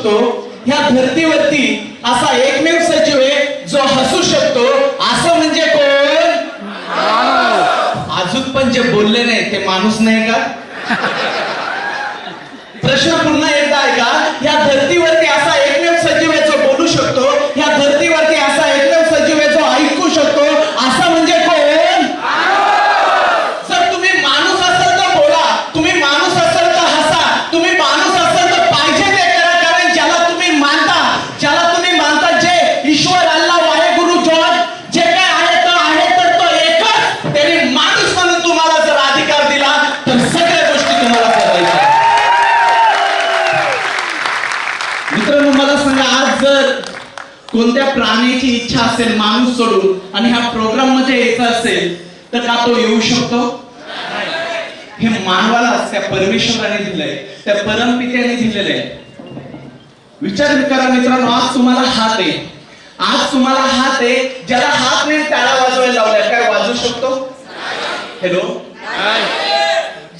शकतो, ह्या धरतीवरती असा एकमेव सजीव आहे जो हसू शकतो, असं म्हणजे कोण? अजून पण जे बोलले नाही ते माणूस नाही का? प्रश्न पुन्हा एकदा ऐका. ह्या धरतीवरती असा एकमेव सजीव आहे जो बोलू शकतो, ह्या धरतीवरती असा एकमेव सजीव आहे जो ऐकू शकतो, असं म्हणजे कोण? जर तुम्ही माणूस असाल तर बोला, तुम्ही माणूस असाल तर हसा, तुम्ही माणूस असाल तर पाहिजे ते करा. कारण ज्याला तुम्ही मानता, जे ईश्वर, अल्लाह, वाहेगुरु, जॉर्ज जे काय आहे तर तो एकच. त्यांनी माणूस म्हणून तुम्हाला जर अधिकार दिला तर सगळ्या गोष्टी तुम्हाला करायच्या. मित्रांनो, मला सांगा, आज जर कोणत्या प्राण्याची इच्छा असेल माणूस सोडून आणि ह्या प्रोग्राम मध्ये यायचं असेल तर का तो येऊ शकतो? हे मानवाला त्या परमेश्वराने दिलंय, त्या परमपित्याने दिलेलं आहे. विचार करा मित्रांनो, आज तुम्हाला हात आहे, ज्याला हात नाही त्याला वाजवायला लावलाय, काय वाजवू शकतो? हॅलो.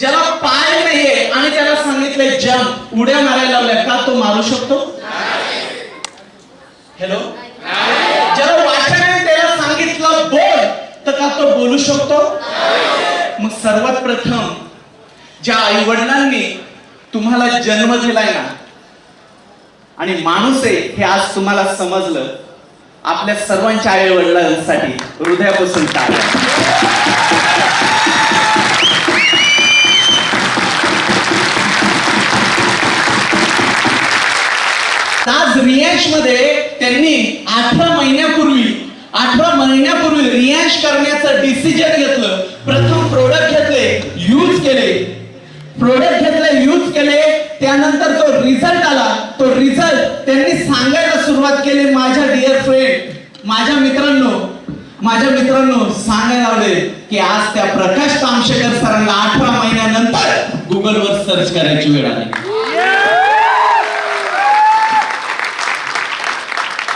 ज्याला पाय नाहीये आणि त्याला सांगितलंय जंप, उड्या मारायला लावल्या, का तो मारू शकतो? हॅलो. ज्याला वाचनाने त्याला सांगितलं बोल, तर का तो बोलू शकतो? मग सर्वात प्रथम ज्या आई वडिलांनी तुम्हाला जन्म दिलाय ना आणि माणूस आहे हे आज तुम्हाला समजलं, आपल्या सर्वांच्या आई वडिलांसाठी हृदयापासून टाळ्या. आज रियांश मध्ये त्यांनी 18 महिन्यापूर्वी रियांश करण्याचं डिसिजन घेतलं. प्रथम प्रोडक्ट यूज केले, त्यानंतर जो रिझल्ट आला, तो रिझल्ट त्यांनी सांगायला सुरुवात केली. माझ्या डिअर फ्रेंड, माझ्या मित्रांनो सांगायला लावले की आज त्या प्रकाश तामशेकर सरांना 18 महिन्यानंतर गुगलवर सर्च करायची वेळ आली.